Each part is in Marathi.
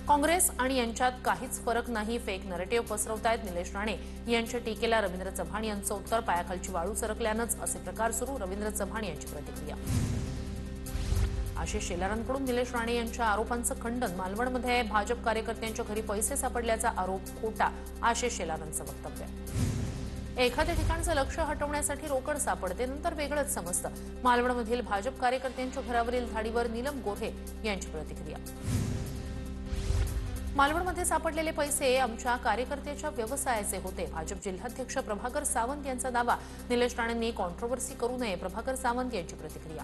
काँग्रेस आणि यांच्यात काहीच फरक नाही, फेक नरेटिव्ह पसरवतायत निलेश राणे यांच्या टीकेला रवींद्र चव्हाण यांचं उत्तर, पायाखालची वाळू सरकल्यानंच असे प्रकार सुरू, रवींद्र चव्हाण यांची प्रतिक्रिया. आशिष शेलारांकडून निलेश राणे यांच्या आरोपांचं खंडन, मालवणमध्ये भाजप कार्यकर्त्यांच्या घरी पैसे सापडल्याचा आरोप खोटा, आशिष शेलारांचं वक्तव्य. एखाद्या ठिकाणचं लक्ष हटवण्यासाठी रोकड सापडते, नंतर वेगळंच समजतं, मालवणमधील भाजप कार्यकर्त्यांच्या घरावरील धाडीवर नीलम गोऱ्हे यांची प्रतिक्रिया. मालवणमध्ये सापडलेले पैसे आमच्या कार्यकर्त्याच्या व्यवसायाचे होते, भाजप जिल्हाध्यक्ष प्रभाकर सावंत यांचा दावा, निलेश राणेंनी कॉन्ट्रोव्हर्सी करू नये, प्रभाकर सावंत यांची प्रतिक्रिया.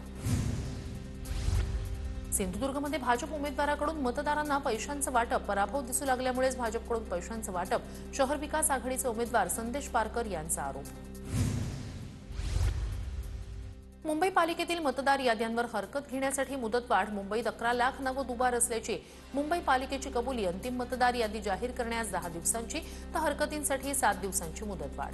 सिंधुदुर्गमध्ये भाजप उमेदवाराकडून मतदारांना पैशांचं वाटप, पराभव दिसू लागल्यामुळेच भाजपकडून पैशांचं वाटप, शहर विकास आघाडीचे उमेदवार संदेश पारकर यांचा आरोप. मुंबई पालिकेतील मतदार याद्यांवर हरकत घेण्यासाठी मुदतवाढ, मुंबईत 11 लाख नावं दुबार असल्याची मुंबई पालिकेची कबुली, अंतिम मतदार यादी जाहीर करण्यास 10 दिवसांची तर हरकतींसाठी 7 दिवसांची मुदतवाढ.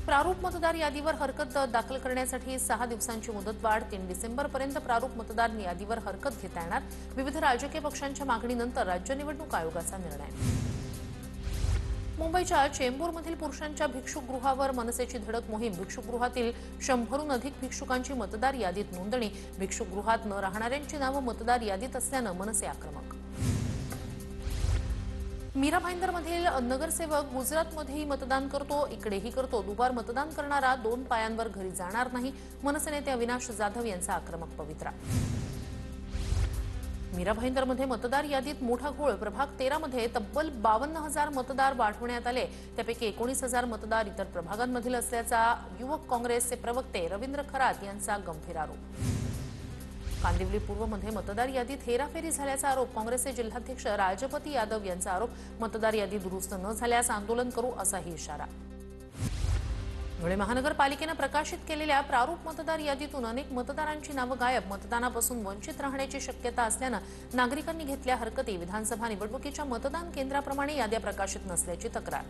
प्रारूप मतदार यादीवर हरकत दाखल करण्यासाठी 6 दिवसांची मुदतवाढ, 3 डिसेंबरपर्यंत प्रारूप मतदार यादीवर हरकत घेता येणार, विविध राजकीय पक्षांच्या मागणीनंतर राज्य निवडणूक आयोगाचा निर्णय. मुंबईच्या चेंबूरमधील पुरुषांच्या भिक्षुकगृहावर मनसेची धडक मोहीम, भिक्षुकगृहातील 100हून अधिक भिक्षुकांची मतदार यादीत नोंदणी, भिक्षुकगृहात न राहणाऱ्यांची नावं मतदार यादीत असल्यानं मनसे आक्रमक. मीरा भाईंदरमधील नगरसेवक गुजरातमध्येही मतदान करतो, इकडेही करतो, दुबार मतदान करणारा 2 पायांवर घरी जाणार नाही, मनसे नेते अविनाश जाधव यांचा आक्रमक पवित्रा. मीरा भाईंदरमध्ये मतदार यादीत मोठा घोळ, प्रभाग 13 मध्ये तब्बल 52,000 मतदार वाढवण्यात आले, त्यापैकी 19,000 मतदार इतर प्रभागांमधील असल्याचा युवक काँग्रेसचे प्रवक्ते रवींद्र खरात यांचा गंभीर आरोप. कांदिवली पूर्वमध्ये मतदार यादीत हेराफेरी झाल्याचा आरोप, काँग्रेसचे जिल्हाध्यक्ष राजपती यादव यांचा आरोप, मतदार यादी दुरुस्त न झाल्यास आंदोलन करू असाही इशारा. धुळे महानगरपालिकेनं प्रकाशित केलेल्या प्रारूप मतदार यादीतून अनेक मतदारांची नावं गायब, मतदानापासून वंचित राहण्याची शक्यता असल्यानं नागरिकांनी घेतल्या हरकती, विधानसभा निवडणुकीच्या मतदान केंद्राप्रमाणे याद्या प्रकाशित नसल्याची तक्रार.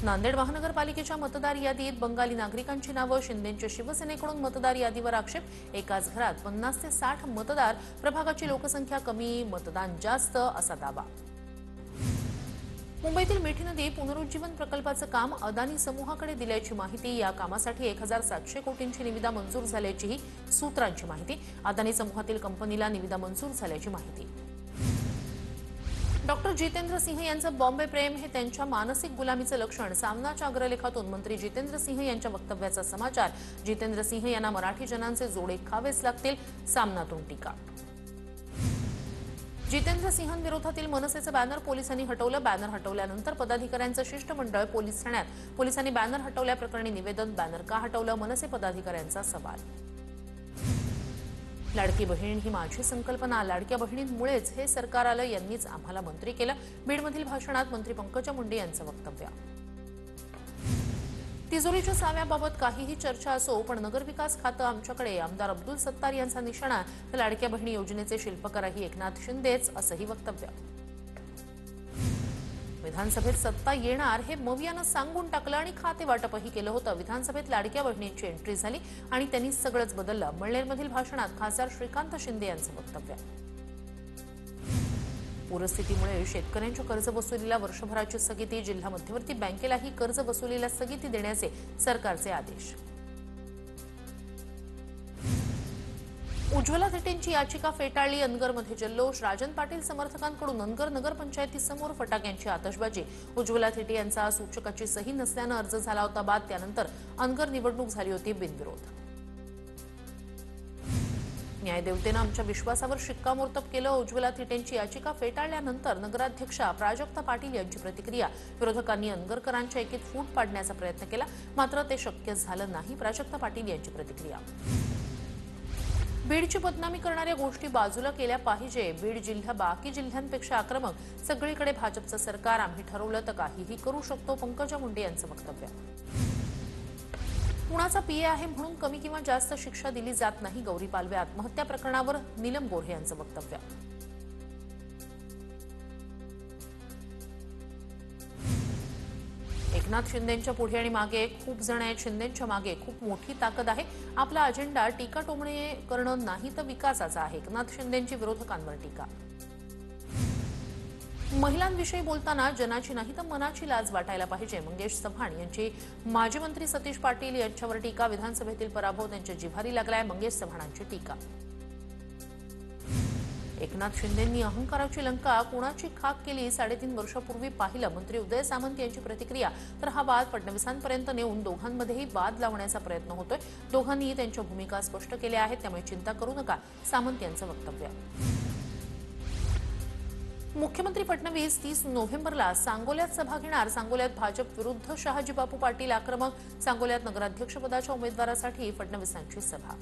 नांदेड महानगरपालिकेच्या मतदार यादीत बंगाली नागरिकांची नावं, शिंदेंच्या शिवसेनेकडून मतदार यादीवर आक्षेप, एकाच घरात 50 ते 60 मतदार, प्रभागाची लोकसंख्या कमी, मतदान जास्त असा दावा. मुंबईतील मिठी नदी पुनरुज्जीवन प्रकल्पाचं काम अदानी समूहाकडे दिल्याची माहिती, या कामासाठी 1700 कोटींची निविदा मंजूर झाल्याचीही सूत्रांची माहिती, अदानी समूहातील कंपनीला निविदा मंजूर झाल्याची माहिती. डॉक्टर जितेंद्र सिंह यांचं बॉम्बे प्रेम हे त्यांच्या मानसिक गुलामीचं लक्षण, सामनाच्या अग्रलेखातून मंत्री जितेंद्र सिंह यांच्या वक्तव्याचा समाचार, जितेंद्र सिंह यांना मराठी जनांचे जोडे खावेच लागतील, सामनातून टीका. जितेंद्र सिंहांविरोधातील मनसेचं बॅनर पोलिसांनी हटवलं, बॅनर हटवल्यानंतर पदाधिकाऱ्यांचं शिष्टमंडळ पोलीस ठाण्यात, पोलिसांनी बॅनर हटवल्याप्रकरणी निवेदन, बॅनर का हटवलं, मनसे पदाधिकाऱ्यांचा सवाल. लाडकी बहीण ही माझी संकल्पना, लाडक्या बहिणींमुळेच हे सरकार आलं, यांनीच आम्हाला मंत्री केलं, बीडमधील भाषणात मंत्री पंकजा मुंडे यांचं वक्तव्य. तिजोरीच्या साव्याबाबत काहीही चर्चा असो, पण नगरविकास खातं आमच्याकडे, आमदार अब्दुल सत्तार यांचा निशाणा, तर लाडक्या बहिणी योजनेचे शिल्पकारही एकनाथ शिंदेच असंही वक्तव्य. विधानसभेत सत्ता येणार हे मवियानं सांगून टाकलं आणि खाते वाटपही केलं होतं, विधानसभेत लाडक्या बहिणींची एंट्री झाली आणि त्यांनी सगळंच बदललं, मळनेरमधील भाषणात खासदार श्रीकांत शिंदे यांचं वक्तव्य. पूरस्थितीमुळे शेतकऱ्यांच्या कर्जवसुलीला वर्षभराची स्थगिती, जिल्हा मध्यवर्ती बँकेलाही कर्जवसुलीला स्थगिती देण्याचे सरकारचे आदेश. उज्ज्वला थेटेंची याचिका फेटाळली, अनगरमध्ये जल्लोष, राजन पाटील समर्थकांकडून अनगर नगरपंचायतीसमोर फटाक्यांची आतषबाजी, उज्ज्वला थेटे यांचा सूचकाची सही नसल्यानं अर्ज झाला होता बाद, त्यानंतर अनगर निवडणूक झाली होती बिनविरोध. न्यायदेवतेनं आमच्या विश्वासावर शिक्कामोर्तब केलं, उज्ज्वला थेटेंची याचिका फेटाळल्यानंतर नगराध्यक्षा प्राजक्ता पाटील यांची प्रतिक्रिया, विरोधकांनी अनगरकरांच्या एकीत फूट पाडण्याचा प्रयत्न केला, मात्र ते शक्य झालं नाही, प्राजक्ता पाटील यांची प्रतिक्रिया. बीडची बदनामी करणाऱ्या गोष्टी बाजूला केल्या पाहिजे, बीड जिल्हा बाकी जिल्ह्यांपेक्षा आक्रमक, सगळीकडे भाजपचं सरकार, आम्ही ठरवलं तर काहीही करू शकतो, पंकजा मुंडे यांचं वक्तव्य. कुणाचा पीए आहे म्हणून कमी किंवा जास्त शिक्षा दिली जात नाही, गौरी पालवे आत्महत्या प्रकरणावर नीलम गोऱ्हे यांचं वक्तव्य. एकनाथ एकनाथ शिंदेंच्या पुढे आणि मागे खूप जण आहेत. शिंदेंच्या मागे खूप मोठी ताकद आहे. आपला अजेंडा टीका टोमणे करणं नाही तर विकासाचा आहे. एकनाथ शिंदेंची विरोधकांवर टीका. महिलांविषयी बोलताना जनाची नाही तर मनाची लाज वाटायला पाहिजे. मंगेश चव्हाण यांची माजी मंत्री सतीश पाटील यांच्यावर टीका. विधानसभेतील पराभव त्यांच्या जिव्हारी लागलाय. मंगेश चव्हाणांची टीका. एकनाथ शिंदेंनी अहंकाराची लंका कुणाची खाक केली 3.5 वर्षापूर्वी पाहिलं. मंत्री उदय सामंत यांची प्रतिक्रिया. तर हा वाद फडणवीसांपर्यंत नेऊन दोघांमध्येही वाद लावण्याचा प्रयत्न होतोय. दोघांनी त्यांच्या भूमिका स्पष्ट केल्या आहेत, त्यामुळे चिंता करू नका, सामंत यांचं वक्तव्य. मुख्यमंत्री फडणवीस 30 नोव्हेंबरला सांगोल्यात सभा घेणार. सांगोल्यात भाजप विरुद्ध शहाजी बापू पाटील आक्रमक. सांगोल्यात नगराध्यक्षपदाच्या उमेदवारासाठी फडणवीसांची सभा.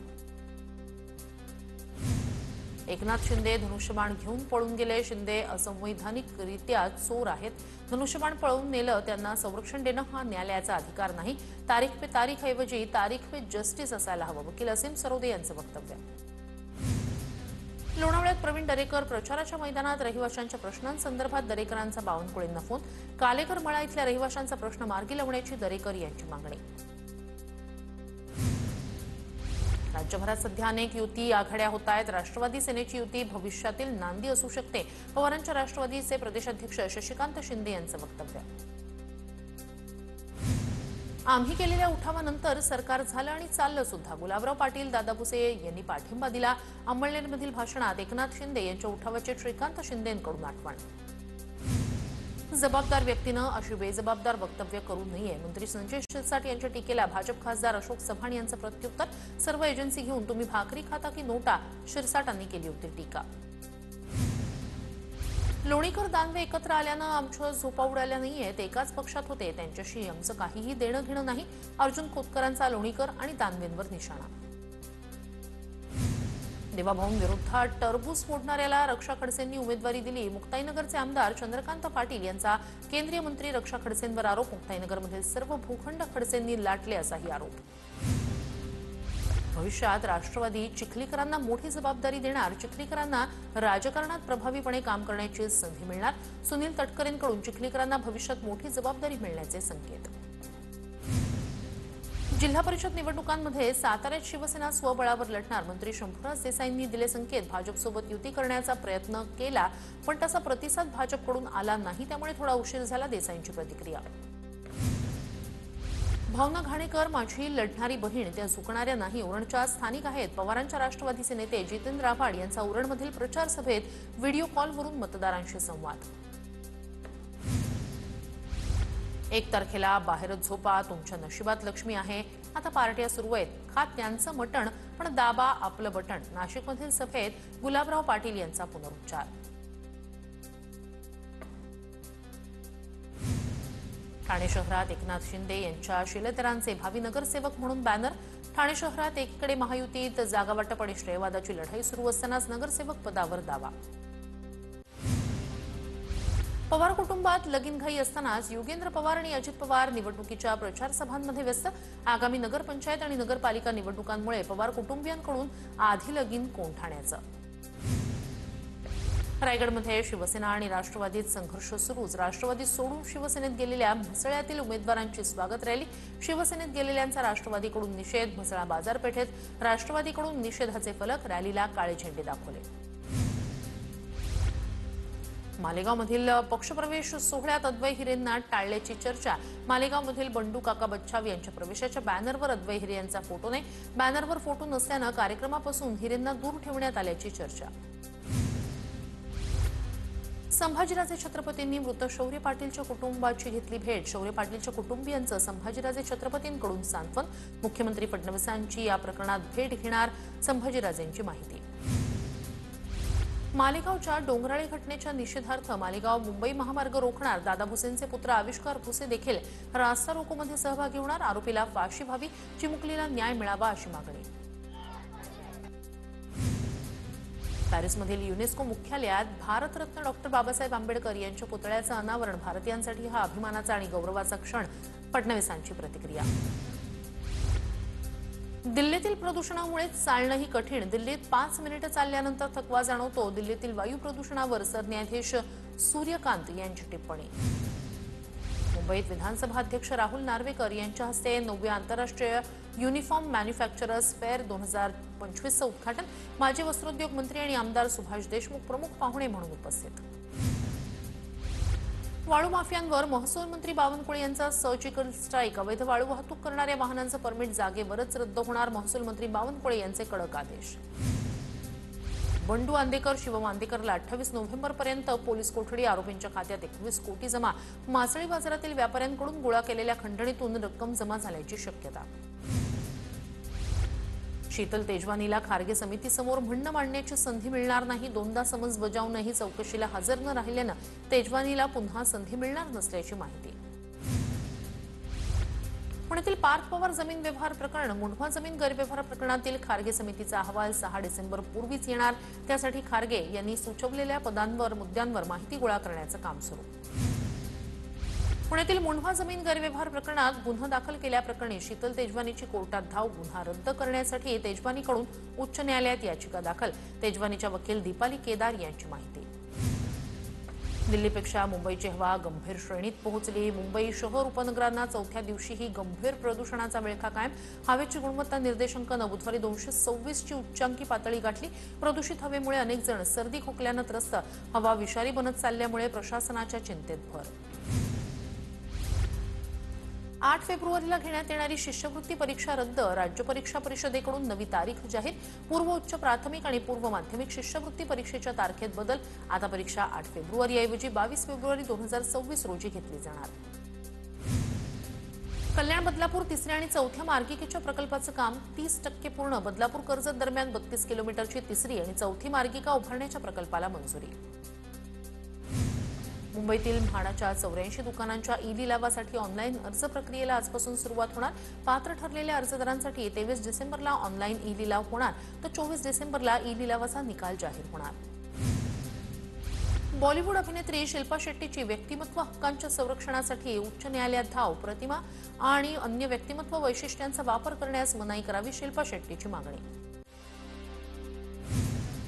एकनाथ शिंदे धनुष्यबाण घेऊन पळून गेले. शिंदे असंवैधानिकरित्या चोर आहेत. धनुष्यबाण पळवून नेलं, त्यांना संरक्षण देणं हा न्यायालयाचा अधिकार नाही. तारीख पे तारीख ऐवजी तारीख पे जस्टिस असायला हवं. वकील असीम सरोदे यांचं वक्तव्य. लोणावळ्यात प्रवीण दरेकर प्रचाराच्या मैदानात. रहिवाशांच्या प्रश्नांसंदर्भात दरेकरांचा बावनकुळेंना फोन. कालेकर मळा इथल्या रहिवाशांचा प्रश्न मार्गी लावण्याची दरेकर यांची मागणी. राज्यभरात सध्या अनेक युती आघाड्या होत आहेत. राष्ट्रवादी सेनेची युती भविष्यातील नांदी असू शकते. पवारांच्या राष्ट्रवादीचे प्रदेशाध्यक्ष शशिकांत शिंदे यांचं वक्तव्य. आम्ही केलेल्या उठावानंतर सरकार झालं आणि चाललं सुद्धा. गुलाबराव पाटील, दादा भुसे यांनी पाठिंबा दिला. अंमळनेरमधील भाषणात एकनाथ शिंदे यांच्या उठावाचे श्रीकांत शिंदेंकडून आठवण. जबाबदार व्यक्तीनं अशी बेजबाबदार वक्तव्य करू नये. मंत्री संजय शिरसाट यांच्या टीकेला भाजप खासदार अशोक चव्हाण यांचं प्रत्युत्तर. सर्व एजन्सी घेऊन तुम्ही भाकरी खाता की नोटा, शिरसाटांनी केली होती टीका. लोणीकर दानवे एकत्र आल्यानं आमच्या झोपा उडाल्या नाहीयेत. एकाच पक्षात होते, त्यांच्याशी आमचं काहीही देणं घेणं नाही. अर्जुन खोतकरांचा लोणीकर आणि दानवेंवर निशाणा. देवाभाऊंविरोधात टरबूज फोडणाऱ्याला रक्षा खडसेंनी उमेदवारी दिली. मुक्ताईनगरचे आमदार चंद्रकांत पाटील यांचा केंद्रीय मंत्री रक्षा खडसेंवर आरोप. मुक्ताईनगरमधील सर्व भूखंड खडसेंनी लाटले असाही आरोप. भविष्यात राष्ट्रवादी चिखलीकरांना मोठी जबाबदारी देणार. चिखलीकरांना राजकारणात प्रभावीपणे काम करण्याची संधी मिळणार. सुनील तटकरेंकडून चिखलीकरांना भविष्यात मोठी जबाबदारी मिळण्याचे संकेत. जिल्हा परिषद निवडणुकांमध्ये साताऱ्यात शिवसेना स्वबळावर लढणार. मंत्री शंभूराज देसाईंनी दिले संकेत. भाजपसोबत युती करण्याचा प्रयत्न केला, पण तसा प्रतिसाद भाजपकडून आला नाही, त्यामुळे थोडा उशीर झाला, देसाईंची प्रतिक्रिया. भावना घाणेकर माझी लढणारी बहीण, त्या झुकणाऱ्या नाही. उरणच्या स्थानिक आहेत. पवारांच्या राष्ट्रवादीचे नेते जितेंद्र आव्हाड यांचा उरणमधील प्रचार सभेत व्हिडिओ कॉलवरून मतदारांशी संवाद. 1 तारखेला बाहेरच झोपा, तुमच्या नशिबात लक्ष्मी आहे. आता पार्ट्या सुरू आहेत. खात्यांचं मटण पण दाबा आपलं बटण. नाशिकमधील सभेत गुलाबराव पाटील यांचा पुनरुच्चार. ठाणे शहरात एकनाथ शिंदे यांच्या शिलेतरांचे भावी नगरसेवक म्हणून बॅनर. ठाणे शहरात एकीकडे महायुतीत जागावाटप आणि श्रेयवादाची लढाई सुरू असतानाच नगरसेवक पदावर दावा. पवार कुटुंबात लगीनघाई असतानाच योगेंद्र पवार आणि अजित पवार निवडणुकीच्या प्रचार सभांमध्ये व्यस्त. आगामी नगरपंचायत आणि नगरपालिका निवडणुकांमुळे पवार कुटुंबियांकडून आधी लगीन कोंढाण्याचं. रायगडमध्ये शिवसेना आणि राष्ट्रवादीत संघर्ष सुरूच. राष्ट्रवादी सोडून शिवसेनेत गेलेल्या म्हसळ्यातील उमेदवारांची स्वागत रॅली. शिवसेनेत गेलेल्यांचा राष्ट्रवादीकडून निषेध. म्हसळा बाजारपेठेत राष्ट्रवादीकडून निषेधाचे फलक. रॅलीला काळे झेंडे दाखवले. मालेगावमधील पक्षप्रवेश सोहळ्यात अद्वै हिरेंना टाळल्याची चर्चा. मालेगावमधील बंडू काका बच्छाव यांच्या प्रवेशाच्या बॅनरवर अद्वै हिरे यांचा फोटो नाही. बॅनरवर फोटो नसल्यानं कार्यक्रमापासून हिरेंना दूर ठेवण्यात आल्याची चर्चा. संभाजीराजे छत्रपतींनी मृत शौर्य पाटीलच्या कुटुंबाची घेतली भेट. शौर्य पाटीलच्या कुटुंबियांचं संभाजीराजे छत्रपतींकडून सांत्वन. मुख्यमंत्री फडणवीसांची या प्रकरणात भेट घेणार, संभाजीराजेंची माहिती. मालेगावच्या डोंगराळे घटनेच्या निषेधार्थ मालेगाव मुंबई महामार्ग रोखणार. दादा भुसेंचे पुत्र आविष्कार भुसे देखील रास्ता रोकोमध्ये सहभागी होणार. आरोपीला फाशी व्हावी, चिमुकलीला न्याय मिळावा अशी मागणी. पॅरिसमधील युनेस्को मुख्यालयात भारतरत्न डॉक्टर बाबासाहेब आंबेडकर यांच्या पुतळ्याचं अनावरण. भारतीयांसाठी हा अभिमानाचा आणि गौरवाचा क्षण, फडणवीसांची प्रतिक्रिया. दिल्लीतील प्रदूषणामुळे चालणंही कठीण. दिल्लीत 5 मिनिटं चालल्यानंतर थकवा जाणवतो. दिल्लीतील वायू प्रदूषणावर सरन्यायाधीश सूर्यकांत यांची टिप्पणी. मुंबईत विधानसभा अध्यक्ष राहुल नार्वेकर यांच्या हस्ते 9व्या आंतरराष्ट्रीय युनिफॉर्म मॅन्युफॅक्चरर्स फेअर 2025चं उद्घाटन. माजी वस्त्रोद्योग मंत्री आणि आमदार सुभाष देशमुख प्रमुख पाहुणे म्हणून उपस्थित. वाळू माफियांवर महसूल मंत्री बावनकुळे यांचा सर्जिकल स्ट्राईक. अवैध वाळू वाहतूक करणाऱ्या वाहनांचं परमिट जागेवरच रद्द होणार. महसूल मंत्री बावनकुळे यांचे कडक आदेश. बंडू आंदेकर, शिवम आंदेकरला 28 नोव्हेंबरपर्यंत पोलीस कोठडी. आरोपींच्या खात्यात 21 कोटी जमा. मासळी बाजारातील व्यापाऱ्यांकडून गोळा केलेल्या खंडणीतून रक्कम जमा झाल्याची शक्यता. शीतल तेजवानीला खारगे समितीसमोर म्हणणं मांडण्याची संधी मिळणार नाही. 2दा समन्स बजावूनही चौकशीला हजर न राहिल्यानं तेजवानीला पुन्हा संधी मिळणार नसल्याची माहिती. पुण्यातील पार्थ पवार जमीन व्यवहार प्रकरण. मुंढवा जमीन गैरव्यवहार प्रकरणातील खारगे समितीचा अहवाल 6 डिसेंबर पूर्वीच येणार. त्यासाठी खारगे यांनी सुचवलेल्या मुद्द्यांवर माहिती गोळा करण्याचं काम सुरू. पुण्यातील मुंढवा जमीन गैरव्यवहार प्रकरणात गुन्हा दाखल केल्याप्रकरणी शीतल तेजवानीची कोर्टात धाव. गुन्हा रद्द करण्यासाठी तेजवानीकडून उच्च न्यायालयात याचिका दाखल. तेजवानीच्या वकील दीपाली केदार यांची माहिती. दिल्लीपेक्षा मुंबईची हवा गंभीर श्रेणीत पोहोचली. मुंबई शहर उपनगरांना चौथ्या दिवशीही गंभीर प्रदूषणाचा विळखा कायम. हवेची गुणवत्ता निर्देशांकानं बुधवारी 226 ची उच्चांकी पातळी गाठली. प्रदूषित हवेमुळे अनेक जण सर्दी खोकल्यानं त्रस्त. हवा विषारी बनत चालल्यामुळे प्रशासनाच्या चिंतेत भर. 8 फेब्रुवारीला घेण्यात येणारी शिष्यवृत्ती परीक्षा रद्द. राज्य परीक्षा परिषदेकडून नवी तारीख जाहीर. पूर्व उच्च प्राथमिक आणि पूर्व माध्यमिक शिष्यवृत्ती परीक्षेच्या तारखेत बदल. आता परीक्षा 8 फेब्रुवारीऐवजी 22 फेब्रुवारी 2026 रोजी घेतली जाणार. कल्याण बदलापूर 3ऱ्या आणि 4थ्या मार्गिकेच्या प्रकल्पाचं काम 30% पूर्ण. बदलापूर कर्जत दरम्यान 32 किलोमीटरची 3री आणि 4थी मार्गिका उभारण्याच्या प्रकल्पाला मंजुरी. मुंबईतील म्हाडाच्या 84 दुकानांच्या ई लिलावासाठी ऑनलाईन अर्ज प्रक्रियेला आजपासून सुरुवात होणार. पात्र ठरलेल्या अर्जदारांसाठी 23 डिसेंबरला ऑनलाईन ई लिलाव होणार, तर 24 डिसेंबरला ई लिलावाचा निकाल जाहीर होणार. बॉलिवूड अभिनेत्री शिल्पा शेट्टीची व्यक्तिमत्व हक्कांच्या संरक्षणासाठी उच्च न्यायालयात धाव. प्रतिमा आणि अन्य व्यक्तिमत्व वैशिष्ट्यांचा वापर करण्यास मनाई करावी, शिल्पा शेट्टीची मागणी.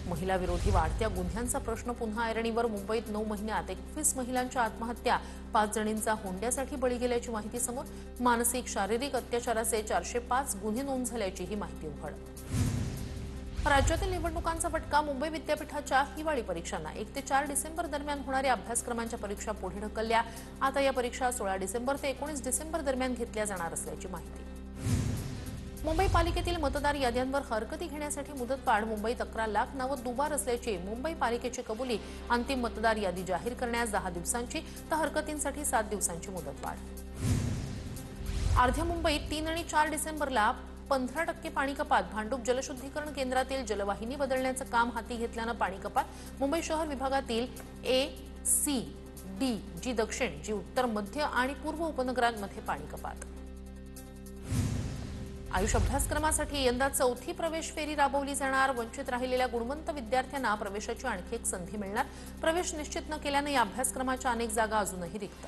महिला विरोधी वाढत्या गुन्ह्यांचा प्रश्न पुन्हा ऐरणीवर. मुंबईत 9 महिन्यात 21 महिलांच्या आत्महत्या. 5 जणींचा हुंड्यासाठी बळी गेल्याची माहिती समोर. मानसिक शारीरिक अत्याचाराचे 405 गुन्हे नोंद झाल्याचीही माहिती उघड. राज्यातील निवडणुकांचा फटका. मुंबई विद्यापीठाच्या हिवाळी परीक्षांना 1 ते 4 डिसेंबर दरम्यान होणाऱ्या अभ्यासक्रमांच्या परीक्षा पुढे ढकलल्या. आता या परीक्षा 16 डिसेंबर ते 19 डिसेंबर दरम्यान घेतल्या जाणार असल्याची माहिती. मुंबई पालिकेतील मतदार याद्यांवर हरकती घेण्यासाठी मुदतवाढ. मुंबईत 11 लाख नावं दुबार असल्याची मुंबई पालिकेची कबुली. अंतिम मतदार यादी जाहीर करण्यास 10 दिवसांची तर हरकतींसाठी 7 दिवसांची मुदतवाढ. अर्ध्या मुंबईत 3 आणि 4 डिसेंबरला 15% पाणी कपात. भांडूप जलशुद्धीकरण केंद्रातील जलवाहिनी बदलण्याचं काम हाती घेतल्यानं पाणी कपात. मुंबई शहर विभागातील ए, सी, डी, जी दक्षिण, जी उत्तर, मध्य आणि पूर्व उपनगरांमध्ये पाणी कपात. आयुष अभ्यासक्रमासाठी यंदा 4थी प्रवेश फेरी राबवली जाणार. वंचित राहिलेल्या गुणवंत विद्यार्थ्यांना प्रवेशाची आणखी एक संधी मिळणार. प्रवेश निश्चित न केल्याने या अभ्यासक्रमाच्या अनेक जागा अजूनही रिक्त.